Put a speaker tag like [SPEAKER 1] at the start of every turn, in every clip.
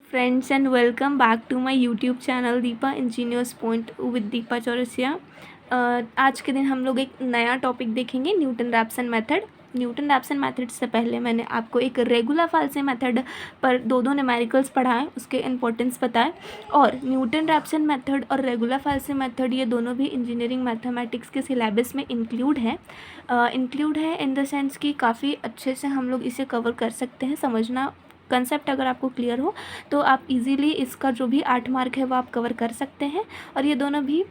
[SPEAKER 1] friends and welcome back to my YouTube channel Deepa engineers point with Deepa Chaurasia. आज के दिन हम लोग एक नया टॉपिक देखेंगे, न्यूटन-रैप्सन मेथड। न्यूटन-रैप्सन मेथड से पहले मैंने आपको एक रेगुलर फाल्से मेथड पर दो न्यूमेरिकल्स पढ़ाए, उसके इम्पोर्टेंस बताए। और न्यूटन-रैप्सन मेथड और रेगुलर फाल्से मेथड ये दोनों भी इंजीनियरिंग मैथमेटिक्स के सिलेबस में इंक्लूड है इन द सेंस कि काफ़ी अच्छे से हम लोग इसे कवर कर सकते हैं। समझना कंसेप्ट अगर आपको क्लियर हो तो आप इजीली इसका जो भी 8 मार्क है वो आप कवर कर सकते हैं। और ये दोनों भी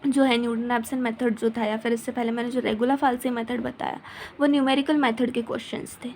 [SPEAKER 1] जो है न्यूटन-रैप्सन मेथड जो था या फिर इससे पहले मैंने जो रेगुलर फाल्से मेथड बताया वो न्यूमेरिकल मेथड के क्वेश्चंस थे।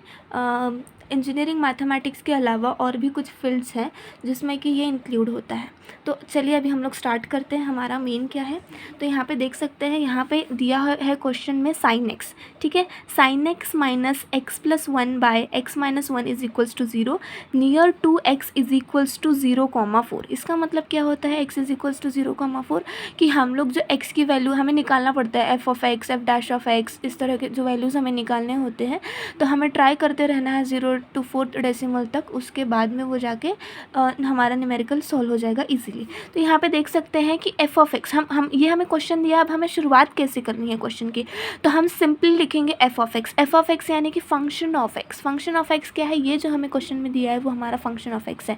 [SPEAKER 1] इंजीनियरिंग मैथमेटिक्स के अलावा और भी कुछ फील्ड्स हैं जिसमें कि ये इंक्लूड होता है। तो चलिए अभी हम लोग स्टार्ट करते हैं। हमारा मेन क्या है, तो यहाँ पे देख सकते हैं, यहाँ पे दिया है क्वेश्चन में साइन एक्स। ठीक है, sine x minus x plus 1 by x minus 1 is equals to 0 near to X is equals to 0,4। इसका मतलब क्या होता है एक्स इज इक्वल्स टू 0,4 कि हम लोग जो एक्स की वैल्यू हमें निकालना पड़ता है, F of x, F dash of x, इस तरह के जो वैल्यूज़ हमें निकालने होते हैं तो हमें ट्राई करते रहना है 0 to 4 डेसिमल तक। उसके बाद में वो जाके हमारा न्यूमेरिकल सॉल्व हो जाएगा इजीली। तो यहाँ पे देख सकते हैं कि एफ ऑफ एक्स हम ये हमें क्वेश्चन दिया, अब हमें शुरुआत कैसे करनी है क्वेश्चन की, तो हम सिंपली लिखेंगे F of x. F of x यानी कि function of x. Function of x क्या है, ये जो हमें क्वेश्चन में दिया है वो हमारा फंक्शन ऑफ एक्स है।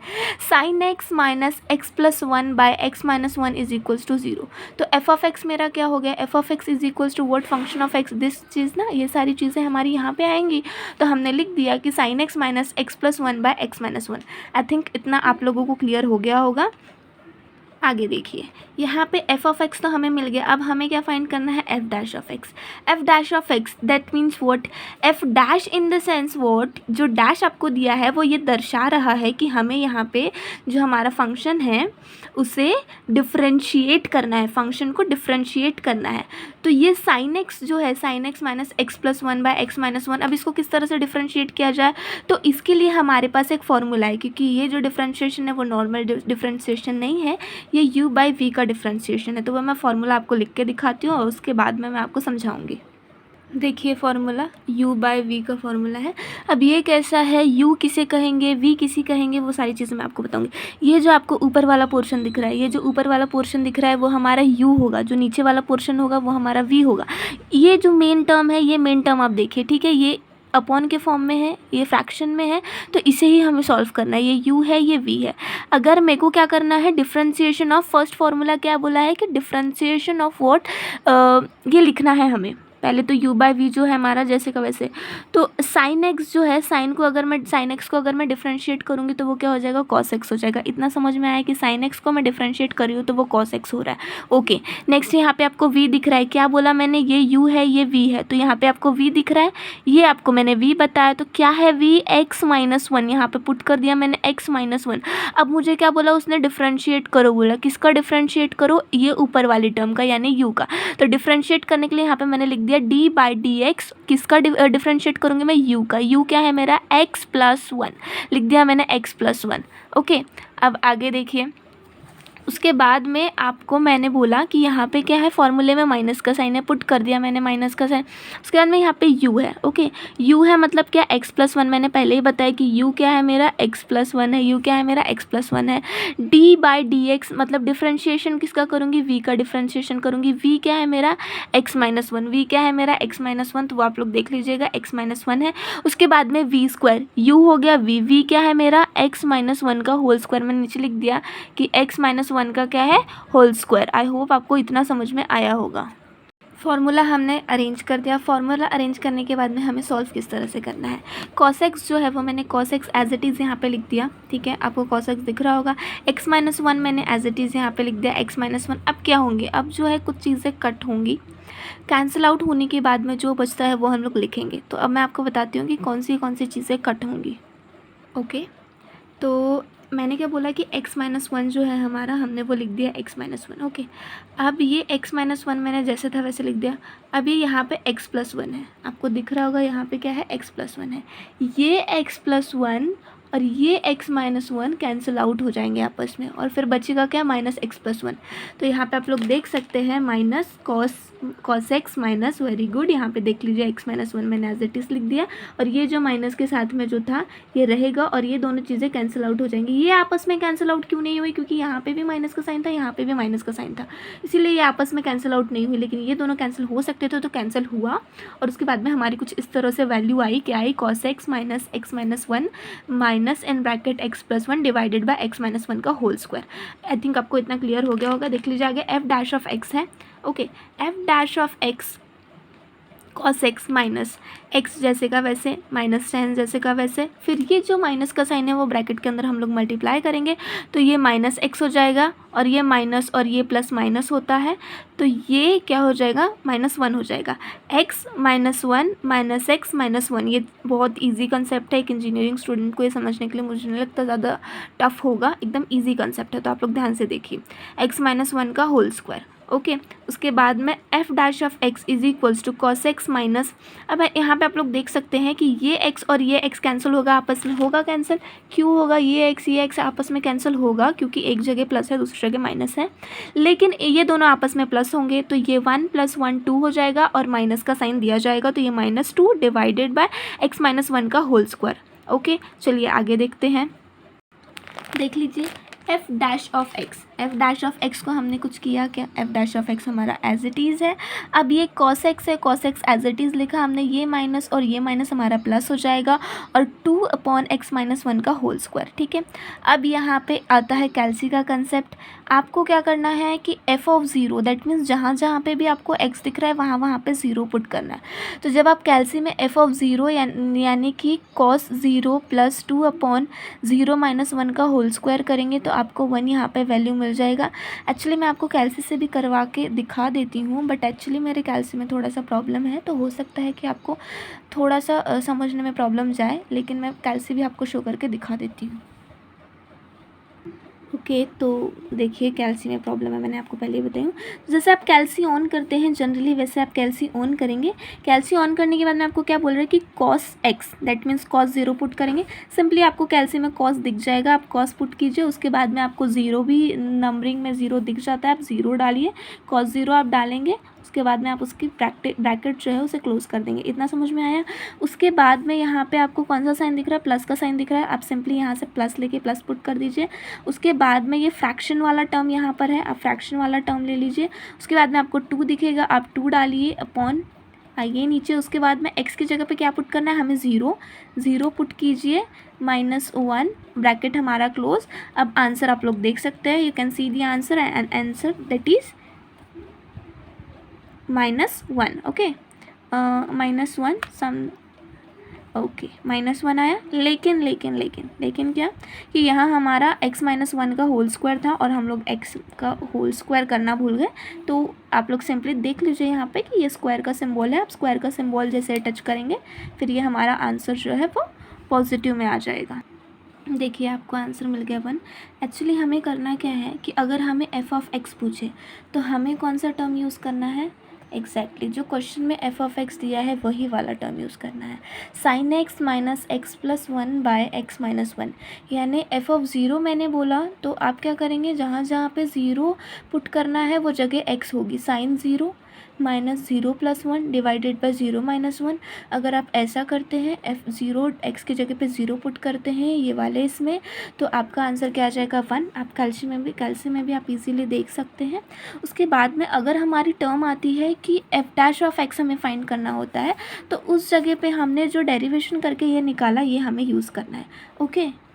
[SPEAKER 1] Sine x minus x plus 1 by x minus 1 is equals to 0। तो एफ ऑफ एक्स मेरा क्या हो गया, f of x is equals to what, function of x. This चीज़ ना, ये सारी चीज़ें हमारी यहाँ पे आएंगी। तो हमने लिख दिया कि sine x minus x plus 1 by x minus 1। I think इतना आप लोगों को क्लियर हो गया होगा। आगे देखिए, यहाँ पे एफ ऑफ एक्स तो हमें मिल गया, अब हमें क्या फाइंड करना है, F dash of x. F dash of x that means what, F dash in the sense what, जो डैश आपको दिया है वो ये दर्शा रहा है कि हमें यहाँ पे जो हमारा फंक्शन है उसे डिफ्रेंशिएट करना है, फंक्शन को डिफ्रेंशिएट करना है। तो ये साइन एक्स जो है, sine x minus x plus 1 by x minus 1, अब इसको किस तरह से डिफ्रेंशिएट किया जाए, तो इसके लिए हमारे पास एक फॉर्मूला है। क्योंकि ये जो डिफ्रेंशिएशन है वो नॉर्मल डिफ्रेंशिएशन नहीं है, ये u बाई वी का डिफ्रेंशिएशन है। तो वह मैं फार्मूला आपको लिख के दिखाती हूँ और उसके बाद में मैं आपको समझाऊंगी। देखिए फार्मूला u बाई वी का फार्मूला है। अब ये कैसा है, u किसे कहेंगे, v किसी कहेंगे, वो सारी चीज़ें मैं आपको बताऊंगी। ये जो आपको ऊपर वाला पोर्शन दिख रहा है, ये जो ऊपर वाला पोर्शन दिख रहा है वो हमारा u होगा, जो नीचे वाला पोर्शन होगा वो हमारा v होगा। ये जो मेन टर्म है, ये मेन टर्म आप देखिए, ठीक है, ये अपॉन के फॉर्म में है, ये फ्रैक्शन में है, तो इसे ही हमें सॉल्व करना है। ये u है, ये v है। अगर मेरे को क्या करना है, डिफ्रेंशिएशन ऑफ, फर्स्ट फार्मूला क्या बोला है कि डिफ्रेंशिएशन ऑफ व्हाट, ये लिखना है हमें। पहले तो u बाई वी जो है हमारा जैसे का वैसे, तो साइन एक्स जो है, साइन एक्स को अगर मैं डिफ्रेंशिएट करूँगी तो वो क्या हो जाएगा, कॉस एक्स हो जाएगा। इतना समझ में आया कि साइन एक्स को मैं डिफ्रेंशिएट कर रही हूँ तो वो कॉस एक्स हो रहा है। ओके, नेक्स्ट यहाँ पे आपको v दिख रहा है, क्या बोला मैंने, ये u है, ये v है, तो यहाँ पे आपको v दिख रहा है, ये आपको मैंने v बताया, तो क्या है v, x माइनस 1, यहाँ पे पुट कर दिया मैंने x माइनस 1। अब मुझे क्या बोला उसने, डिफ्रेंशिएट करो बोला, किसका डिफ्रेंशिएट करो, ये ऊपर वाली टर्म का यानी u का। तो डिफ्रेंशिएट करने के लिए यहाँ पे मैंने लिख दिया d बाई डी एक्स, किसका डिफ्रेंशिएट करूँगी मैं, u का। u क्या है मेरा, x प्लस 1, लिख दिया मैंने x प्लस 1। ओके, अब आगे देखिए, उसके बाद में आपको मैंने बोला कि यहाँ पे क्या है, फॉर्मूले में माइनस का साइन है, पुट कर दिया मैंने माइनस का साइन। उसके बाद में यहाँ पे u है। ओके, u है मतलब क्या, x प्लस 1, मैंने पहले ही बताया कि u क्या है मेरा, x प्लस 1 है, u क्या है मेरा, x प्लस 1 है। d बाई डी एक्स मतलब डिफ्रेंशिएशन किसका करूँगी, v का डिफ्रेंशिएशन करूँगी। v क्या है मेरा, x माइनस 1, v क्या है मेरा, x माइनस 1, तो वो आप लोग देख लीजिएगा, x माइनस 1 है। उसके बाद में v स्क्वायर, u हो गया v क्या है मेरा, x माइनस 1 का होल स्क्वायर, मैंने नीचे लिख दिया कि x माइनस 1 का क्या है, होल स्क्वायर। आई होप आपको इतना समझ में आया होगा। फॉर्मूला हमने अरेंज कर दिया। फॉर्मूला अरेंज करने के बाद में हमें सॉल्व किस तरह से करना है, cos x जो है वो मैंने cos x as it is यहाँ पे लिख दिया। ठीक है, आपको cos x दिख रहा होगा। x माइनस 1 मैंने एज इट इज़ यहाँ पे लिख दिया, x माइनस 1। अब क्या होंगे, अब जो है कुछ चीज़ें कट होंगी, कैंसिल आउट होने के बाद में जो बचता है वो हम लोग लिखेंगे। तो अब मैं आपको बताती हूँ कि कौन सी चीज़ें कट होंगी। ओके, तो मैंने क्या बोला कि x माइनस 1 जो है हमारा, हमने वो लिख दिया x माइनस 1। ओके, अब ये x माइनस 1 मैंने जैसे था वैसे लिख दिया। अब ये यहाँ पे x प्लस 1 है, आपको दिख रहा होगा यहाँ पे क्या है, x प्लस 1 है। ये x प्लस 1 और ये x minus one cancel out हो जाएंगे आपस में, और फिर बचेगा क्या, माइनस एक्स प्लस वन। तो यहाँ पे आप लोग देख सकते हैं minus cos x minus, very good, यहाँ पे देख लीजिए x माइनस वन मैंने एज इट इज़ लिख दिया, और ये जो माइनस के साथ में जो था ये रहेगा, और ये दोनों चीज़ें कैंसिल आउट हो जाएंगी। ये आपस में कैंसिल आउट क्यों नहीं हुई, क्योंकि यहाँ पे भी माइनस का साइन था, यहाँ पे भी माइनस का साइन था, इसीलिए ये आपस में कैंसिल आउट नहीं हुई। लेकिन ये दोनों कैंसिल हो सकते थे तो कैंसिल हुआ, और उसके बाद में हमारी कुछ इस तरह से वैल्यू आई, क्या आई, cos x minus one minus in bracket x plus one divided by x minus one का होल स्क्वायर। आई थिंक आपको इतना क्लियर हो गया होगा। देख लीजिए आगे एफ डैश ऑफ एक्स है, okay, f dash of x cos x minus x जैसे का वैसे माइनस टेन जैसे का वैसे, फिर ये जो माइनस का साइन है वो ब्रैकेट के अंदर हम लोग मल्टीप्लाई करेंगे तो ये माइनस एक्स हो जाएगा, और ये माइनस और ये प्लस माइनस होता है तो ये क्या हो जाएगा, माइनस वन हो जाएगा। X minus one minus x minus one, ये बहुत ईजी कंसेप्ट है, एक इंजीनियरिंग स्टूडेंट को ये समझने के लिए मुझे नहीं लगता ज़्यादा टफ होगा, एकदम ईजी कंसेप्ट है, तो आप लोग ध्यान से देखिए। एक्स माइनस वन का होल स्क्वायर, ओके। उसके बाद में F dash of x is equals to cos x minus, अब यहाँ पे आप लोग देख सकते हैं कि ये एक्स और ये एक्स कैंसिल होगा, आपस में होगा कैंसिल, क्यों होगा, ये एक्स आपस में कैंसिल होगा क्योंकि एक जगह प्लस है दूसरी जगह माइनस है, लेकिन ये दोनों आपस में प्लस होंगे तो ये वन प्लस वन टू हो जाएगा, और माइनस का साइन दिया जाएगा तो ये minus two divided by x minus one का होल स्क्वायर, ओके। चलिए आगे देखते हैं, देख लीजिए एफ डैश ऑफ एक्स को हमने कुछ किया क्या, एफ डैश ऑफ एक्स हमारा एज इट इज़ है। अब ये कॉस एक्स है, cos X as it is लिखा हमने, ये माइनस और ये माइनस हमारा प्लस हो जाएगा, और two upon x minus one का होल स्क्वायर, ठीक है। अब यहाँ पे आता है कैल्सी का कंसेप्ट, आपको क्या करना है कि F of zero, that means जहाँ जहाँ पे भी आपको एक्स दिख रहा है वहाँ वहाँ पे ज़ीरो पुट करना है। तो जब आप कैल्सी में एफ ऑफ ज़ीरो यानी कि cos zero plus two upon zero minus one का होल स्क्वायर करेंगे तो आपको वन यहाँ पे वैल्यू मिल जाएगा। एक्चुअली मैं आपको कैल्सी से भी करवा के दिखा देती हूँ, बट एक्चुअली मेरे कैल्सी में थोड़ा सा प्रॉब्लम है, तो हो सकता है कि आपको थोड़ा सा समझने में प्रॉब्लम जाए, लेकिन मैं कैल्सी भी आपको शो करके दिखा देती हूँ। ओके, तो देखिए कैल्सी में प्रॉब्लम है, मैंने आपको पहले ही बताई हूँ। जैसे आप कैल्सी ऑन करते हैं जनरली, वैसे आप कैल्सी ऑन करेंगे। कैल्सी ऑन करने के बाद में आपको क्या बोल रहा है कि cos x, that means cos zero put करेंगे। सिंपली आपको कैल्सी में कॉस दिख जाएगा, आप कॉस पुट कीजिए, उसके बाद में आपको ज़ीरो भी नंबरिंग में ज़ीरो दिख जाता है, आप ज़ीरो डालिए, कॉस ज़ीरो आप डालेंगे, उसके बाद में आप उसकी ब्रैकेट जो है उसे क्लोज कर देंगे। इतना समझ में आया। उसके बाद में यहाँ पे आपको कौन सा साइन दिख रहा है, प्लस का साइन दिख रहा है, आप सिंपली यहाँ से प्लस लेके प्लस पुट कर दीजिए। उसके बाद में ये फ्रैक्शन वाला टर्म यहाँ पर है, आप फ्रैक्शन वाला टर्म ले लीजिए। उसके बाद में आपको टू दिखेगा, आप टू डालिए अपॉन, आइए नीचे। उसके बाद में एक्स की जगह पे क्या पुट करना है हमें, ज़ीरो पुट कीजिए, माइनस वन, ब्रैकेट हमारा क्लोज। अब आंसर आप लोग देख सकते हैं, you can see the answer, and answer that is minus one, okay, minus one sum, okay, minus one आया। लेकिन क्या कि यहाँ हमारा x माइनस वन का होल स्क्वायर था और हम लोग x का होल स्क्वायर करना भूल गए। तो आप लोग सिंपली देख लीजिए यहाँ पे कि ये स्क्वायर का सिंबल है, आप स्क्वायर का सिंबल जैसे टच करेंगे फिर ये हमारा आंसर जो है वो पॉजिटिव में आ जाएगा। देखिए आपको आंसर मिल गया वन। एक्चुअली हमें करना क्या है कि अगर हमें एफ ऑफ एक्स पूछे तो हमें कौन सा टर्म यूज़ करना है, एग्जैक्टली जो क्वेश्चन में एफ ऑफ एक्स दिया है वही वाला टर्म यूज़ करना है, sine x minus x plus one by x minus one. यानी एफ ऑफ ज़ीरो मैंने बोला तो आप क्या करेंगे, जहाँ जहाँ पे ज़ीरो पुट करना है वो जगह एक्स होगी, sine zero minus zero plus one divided by zero minus one. अगर आप ऐसा करते हैं, एफ ज़ीरो एक्स की जगह पे ज़ीरो पुट करते हैं ये वाले इसमें, तो आपका आंसर क्या आ जाएगा, वन। आप कैल्सी में भी आप इजीली देख सकते हैं। उसके बाद में अगर हमारी टर्म आती है कि एफ डैश ऑफ एक्स हमें फाइंड करना होता है तो उस जगह पे हमने जो डेरिवेशन करके ये निकाला ये हमें यूज़ करना है, ओके।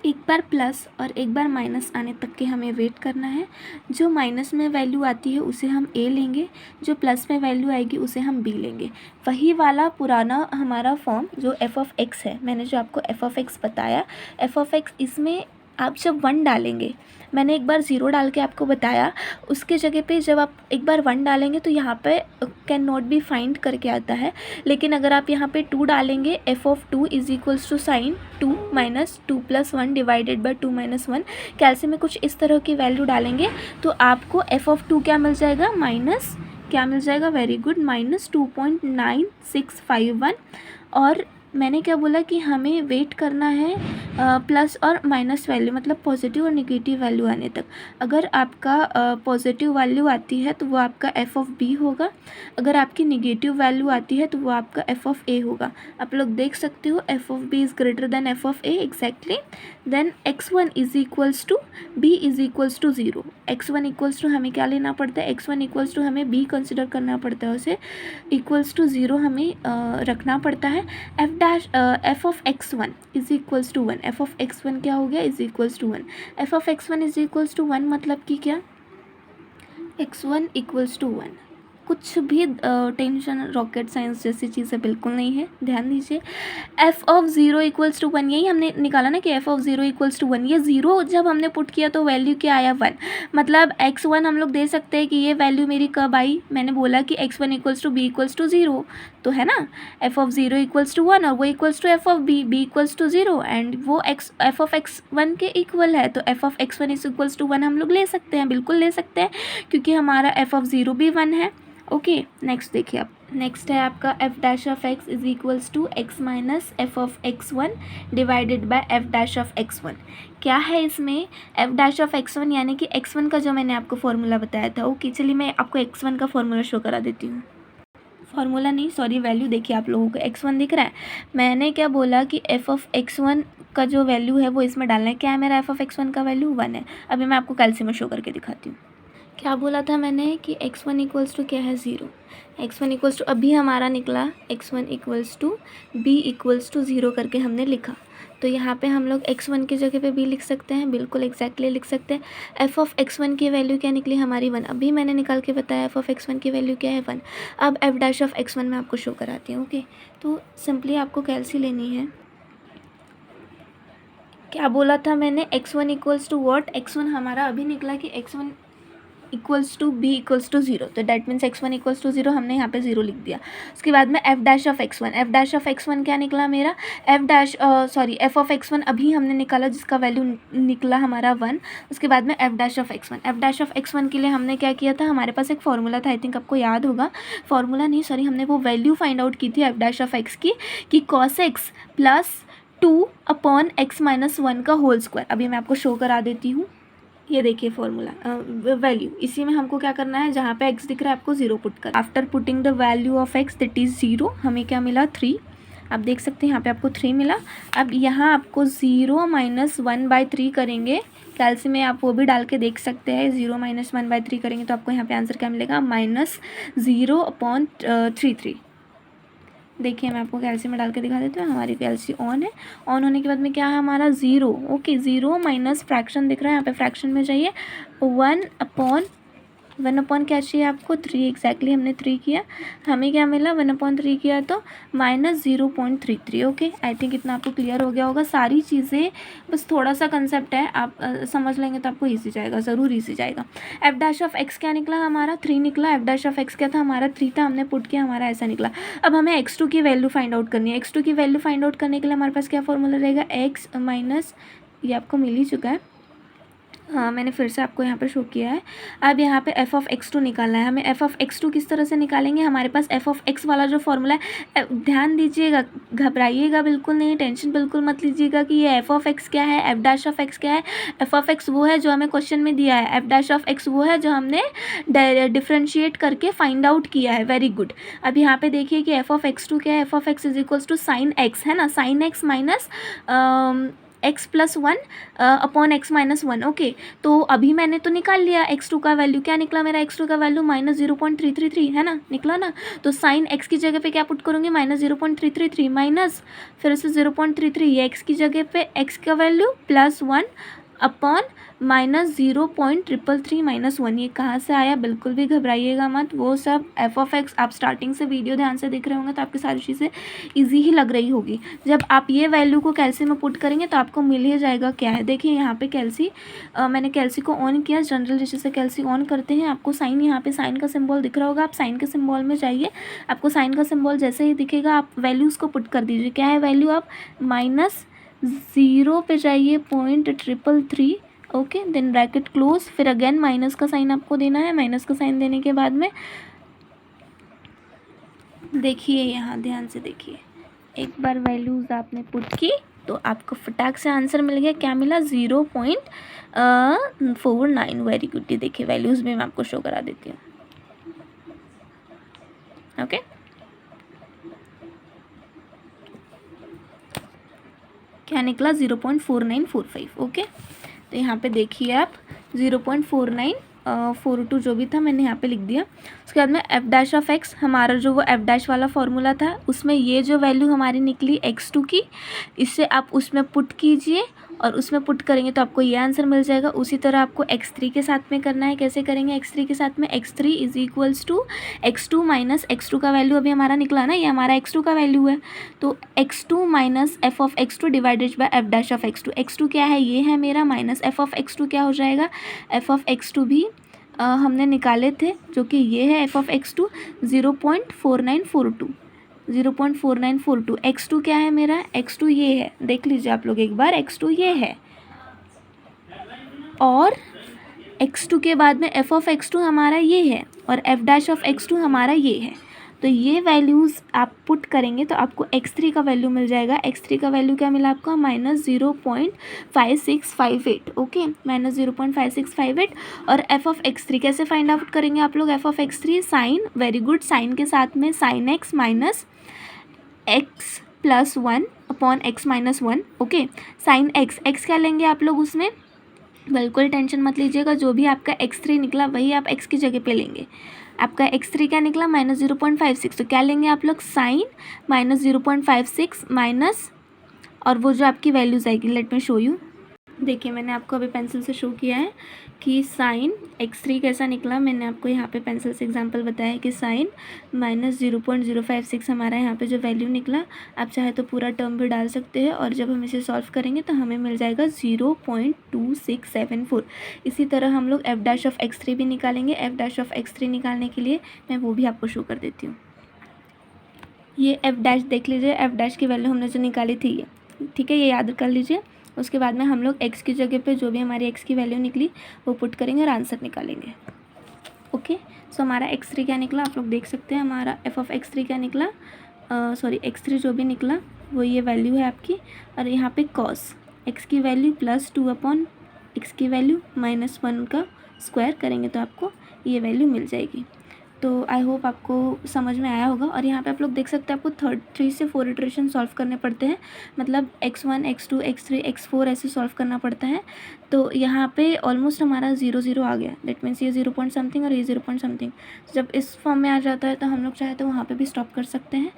[SPEAKER 1] एक बार प्लस और एक बार माइनस आने तक के हमें वेट करना है। जो माइनस में वैल्यू आती है उसे हम ए लेंगे, जो प्लस में वैल्यू आएगी उसे हम बी लेंगे। वही वाला पुराना हमारा फॉर्म जो एफ ऑफ एक्स है, मैंने जो आपको एफ ऑफ एक्स बताया, एफ ऑफ एक्स इसमें आप जब वन डालेंगे, मैंने एक बार ज़ीरो डाल के आपको बताया, उसके जगह पे जब आप एक बार वन डालेंगे तो यहाँ पे कैन नॉट बी फाइंड करके आता है। लेकिन अगर आप यहाँ पे टू डालेंगे, f of two is equals to sine two minus two plus one divided by two minus one, कैल्सी में कुछ इस तरह की वैल्यू डालेंगे तो आपको एफ ऑफ टू क्या मिल जाएगा, माइनस क्या मिल जाएगा, वेरी गुड, माइनस 2.9651। और मैंने क्या बोला कि हमें वेट करना है प्लस और माइनस वैल्यू, मतलब पॉजिटिव और नेगेटिव वैल्यू आने तक। अगर आपका पॉजिटिव वैल्यू आती है तो वो आपका एफ ऑफ बी होगा, अगर आपकी नेगेटिव वैल्यू आती है तो वो आपका एफ ऑफ ए होगा। आप लोग देख सकते हो F of B is greater than F of A exactly. Then x1 is equals to b is equals to 0। x1 equals to हमें क्या लेना पड़ता है, x1 इक्वल्स टू हमें b कंसिडर करना पड़ता है, उसे इक्वल्स टू 0 हमें रखना पड़ता है। F of x1 is equals to 1, F of x1 क्या हो गया, is equals to 1। F of x1 is equals to 1 मतलब कि क्या, x1 इक्वल्स टू 1। कुछ भी टेंशन रॉकेट साइंस जैसी चीज़ें बिल्कुल नहीं है, ध्यान दीजिए। एफ ऑफ 0 इक्वल्स टू 1, यही हमने निकाला ना कि एफ ऑफ 0 इक्वल्स टू 1। ये 0 जब हमने पुट किया तो वैल्यू क्या आया, 1। मतलब x1 हम लोग दे सकते हैं कि ये वैल्यू मेरी कब आई, मैंने बोला कि x1 equals to B equals to 0, तो है ना, एफ ऑफ 0 इक्वल्स टू 1 और वो equals to F of B, B equals to 0 and वो एफ ऑफ x1 के इक्वल है, तो F of x1 is equals to 1 हम लोग ले सकते हैं, बिल्कुल ले सकते हैं, क्योंकि हमारा एफ ऑफ 0 भी 1 है। ओके नेक्स्ट देखिए आप, नेक्स्ट है आपका F dash of x is equals to X minus F of x1 divided by F dash of x1। क्या है इसमें, एफ डैश ऑफ x1 यानी कि x1 का जो मैंने आपको फॉर्मूला बताया था। ओके चलिए मैं आपको x1 का फॉर्मूला शो करा देती हूँ, फॉर्मूला नहीं सॉरी वैल्यू देखिए आप लोगों को x1 दिख रहा है। मैंने क्या बोला कि एफ ऑफ x1 का जो वैल्यू है वो इसमें डालना है। क्या है मेरा एफ ऑफ x1 का वैल्यू 1 है। अभी मैं आपको कैल्सी में शो करके दिखाती हूँ। क्या बोला था मैंने कि x1 इक्वल्स टू क्या है 0, x1 इक्वल्स टू अभी हमारा निकला x1 equals to b equals to 0 करके हमने लिखा, तो यहाँ पे हम लोग x1 की जगह पे b लिख सकते हैं, बिल्कुल एग्जैक्टली लिख सकते हैं। एफ ऑफ x1 की वैल्यू क्या निकली हमारी 1, अभी मैंने निकाल के बताया एफ ऑफ x1 की वैल्यू क्या है 1। अब एफ डैश ऑफ x1 मैं आपको शो कराती हूँ। ओके तो सिंपली आपको कैल्सी लेनी है। क्या बोला था मैंने, x1 equals to what, x1 हमारा अभी निकला कि x1 equals to B equals to 0, तो that means x1 equals to 0, हमने यहाँ पे 0 लिख दिया। उसके बाद में F dash of x1, F dash of x1 क्या निकला मेरा, एफ ऑफ x1 अभी हमने निकाला जिसका वैल्यू निकला हमारा 1। उसके बाद में F dash of x1, F dash of x1 के लिए हमने क्या किया था, हमारे पास एक फॉर्मूला था, आई थिंक आपको याद होगा, फॉर्मूला नहीं सॉरी हमने वो वैल्यू फाइंड आउट की थी एफ डैश ऑफ x की, कि cos x plus 2 upon x minus 1 का होल स्क्वायर। अभी मैं आपको शो करा देती हूँ, ये देखिए फॉर्मूला वैल्यू, इसी में हमको क्या करना है, जहाँ पे x दिख रहा है आपको 0 पुट कर। After putting the value of x that is 0, हमें क्या मिला 3। आप देख सकते हैं यहाँ पे आपको 3 मिला। अब यहाँ आपको 0 माइनस 1/3 करेंगे, कैल्सी में आप वो भी डाल के देख सकते हैं। 0 माइनस 1/3 करेंगे तो आपको यहाँ पे आंसर क्या मिलेगा, -0/33। देखिए मैं आपको कैल्सी में डाल के दिखा देती हूँ। हमारी कैल्सी ऑन है, ऑन होने के बाद में क्या है हमारा 0। ओके 0 माइनस फ्रैक्शन दिख रहा है यहाँ पे, फ्रैक्शन में चाहिए 1 अपॉन क्या चाहिए आपको 3, एग्जैक्टली हमने 3 किया, हमें क्या मिला 1/3 किया तो -0.33। ओके आई थिंक इतना आपको क्लियर हो गया होगा। सारी चीज़ें बस थोड़ा सा कंसेप्ट है, आप समझ लेंगे तो आपको ईजी जाएगा, ज़रूर ईजी जाएगा। एफ डैश ऑफ एक्स क्या निकला हमारा 3 निकला, एफ डैश ऑफ एक्स क्या था हमारा 3 था, हमने पुट किया हमारा ऐसा निकला। अब हमें x2 की वैल्यू फाइंड आउट करनी है। x2 की वैल्यू फाइंड आउट करने के लिए हमारे पास क्या फॉर्मूला रहेगा, x माइनस, ये आपको मिल ही चुका है, हाँ मैंने फिर से आपको यहाँ पर शो किया है। अब यहाँ पे एफ ऑफ x2 निकालना है हमें। एफ ऑफ x2 किस तरह से निकालेंगे, हमारे पास एफ ऑफ x वाला जो फॉर्मूला है, ध्यान दीजिएगा, घबराइएगा बिल्कुल नहीं, टेंशन बिल्कुल मत लीजिएगा कि ये एफ ऑफ x क्या है, एफ डैश ऑफ x क्या है। एफ ऑफ x वो है जो हमें क्वेश्चन में दिया है, एफ डैश ऑफ x वो है जो हमने डिफ्रेंशिएट करके फाइंड आउट किया है। Very good. अब यहाँ पे देखिए कि एफ ऑफ x2 क्या है, F of x is equals to sine x, है ना, sine x minus x plus 1 upon x minus 1। Okay तो अभी मैंने तो निकाल लिया x2 का वैल्यू, क्या निकला मेरा x2 का वैल्यू -0.333, है ना, निकला ना। तो साइन x की जगह पे क्या पुट करूँगी, -0.333 माइनस फिर से 0.33, ये x की जगह पे x का वैल्यू प्लस 1 अपॉन -0.333 -1। ये कहाँ से आया, बिल्कुल भी घबराइएगा मत, वो सब एफ ऑफ एक्स आप स्टार्टिंग से वीडियो ध्यान से देख रहे होंगे तो आपकी सारी चीज़ें इजी ही लग रही होगी। जब आप ये वैल्यू को कैल्सी में पुट करेंगे तो आपको मिल ही जाएगा। क्या है देखिए यहाँ पे कैल्सी, मैंने कैल्सी को ऑन किया, जनरल जैसे से कैल्सी ऑन करते हैं, आपको साइन, यहाँ पे साइन का सिंबल दिख रहा होगा, आप साइन के सिंबल में जाइए, आपको साइन का सिंबल जैसे ही दिखेगा आप वैल्यूज़ को पुट कर दीजिए। क्या है वैल्यू, आप -0 पे जाइए 0.333, ओके देन ब्रैकेट क्लोज, फिर अगेन माइनस का साइन आपको देना है। माइनस का साइन देने के बाद में देखिए यहाँ ध्यान से देखिए, एक बार वैल्यूज़ आपने पुट की तो आपको फटाक से आंसर मिल गया। क्या मिला? 0.49। Very good. ये देखिए वैल्यूज़ भी मैं आपको शो करा देती हूँ। ओके, क्या निकला? 0.4945। ओके, तो यहाँ पे देखिए आप 0.4942 जो भी था मैंने यहाँ पे लिख दिया। उसके बाद में एफ डैश ऑफ एक्स, हमारा जो वो एफ डैश वाला फॉर्मूला था उसमें ये जो वैल्यू हमारी निकली x2 की, इससे आप उसमें पुट कीजिए और उसमें पुट करेंगे तो आपको ये आंसर मिल जाएगा। उसी तरह आपको x3 के साथ में करना है। कैसे करेंगे x3 के साथ में? x3 is equals to x2 minus x2 का वैल्यू अभी हमारा निकला ना, ये हमारा x2 का वैल्यू है, तो x2 minus F of x2 divided by F dash of x2। x2 क्या है? ये है मेरा, माइनस एफ ऑफ x2 क्या हो जाएगा? एफ ऑफ x2 भी हमने निकाले थे जो कि ये है एफ ऑफ x2 0.4942। 0.4942। x2 क्या है मेरा? x2 ये है, देख लीजिए आप लोग एक बार, x2 ये है और x2 के बाद में f ऑफ x2 हमारा ये है और f डैश ऑफ x2 हमारा ये है। तो ये वैल्यूज़ आप पुट करेंगे तो आपको x3 का वैल्यू मिल जाएगा। x3 का वैल्यू क्या मिला आपको? -0.5658। ओके, -0.5658। और f ऑफ x3 कैसे फाइंड आउट करेंगे आप लोग? f of x3 sine, very good, sine के साथ में sine x minus x plus 1 upon x minus 1। Okay, sine x क्या लेंगे आप लोग उसमें? बिल्कुल टेंशन मत लीजिएगा, जो भी आपका x3 निकला वही आप x की जगह पे लेंगे। आपका x3 क्या निकला? -0.56। तो क्या लेंगे आप लोग? साइन -0.56 माइनस, और वो जो आपकी वैल्यूज़ आएगी, लेट मी शो यू। देखिए मैंने आपको अभी पेंसिल से शो किया है कि साइन x3 कैसा निकला। मैंने आपको यहाँ पे पेंसिल से एग्जांपल बताया कि साइन -0.056 हमारा यहाँ पे जो वैल्यू निकला। आप चाहे तो पूरा टर्म भी डाल सकते हैं और जब हम इसे सॉल्व करेंगे तो हमें मिल जाएगा 0.2674। इसी तरह हम लोग एफ डैश ऑफ x3 भी निकालेंगे। एफ डैश ऑफ x3 निकालने के लिए मैं वो भी आपको शो कर देती हूँ। ये एफ डैश देख लीजिए, एफ डैश की वैल्यू हमने जो निकाली थी ये, ठीक है, ये याद कर लीजिए। उसके बाद में हम लोग x की जगह पे जो भी हमारी x की वैल्यू निकली वो पुट करेंगे और आंसर निकालेंगे। ओके, सो हमारा x3 क्या निकला आप लोग देख सकते हैं। हमारा f ऑफ x3 क्या निकला? सॉरी, x3 जो भी निकला वो ये वैल्यू है आपकी, और यहाँ पे cos x की वैल्यू +2 अपॉन x की वैल्यू -1 का स्क्वायर करेंगे तो आपको ये वैल्यू मिल जाएगी। तो आई होप आपको समझ में आया होगा। और यहाँ पे आप लोग देख सकते हैं आपको 3 से 4 इटरेशन सॉल्व करने पड़ते हैं, मतलब x1 x2 x3 x4 ऐसे सॉल्व करना पड़ता है। तो यहाँ पे ऑलमोस्ट हमारा 0 0 आ गया, दैट मीन्स ये 0 पॉइंट समथिंग और ये 0 पॉइंट समथिंग। जब इस फॉर्म में आ जाता है तो हम लोग चाहे तो वहाँ पे भी स्टॉप कर सकते हैं।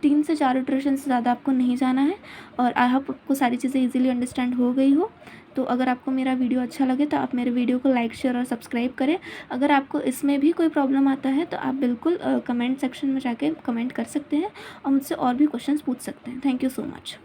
[SPEAKER 1] 3 से 4 इटरेशन से ज़्यादा आपको नहीं जाना है। और आई होप आपको सारी चीज़ें ईजिली अंडरस्टैंड हो गई हो। तो अगर आपको मेरा वीडियो अच्छा लगे तो आप मेरे वीडियो को लाइक शेयर और सब्सक्राइब करें। अगर आपको इसमें भी कोई प्रॉब्लम आता है तो आप बिल्कुल कमेंट सेक्शन में जाके कमेंट कर सकते हैं और मुझसे और भी क्वेश्चंस पूछ सकते हैं। Thank you so much.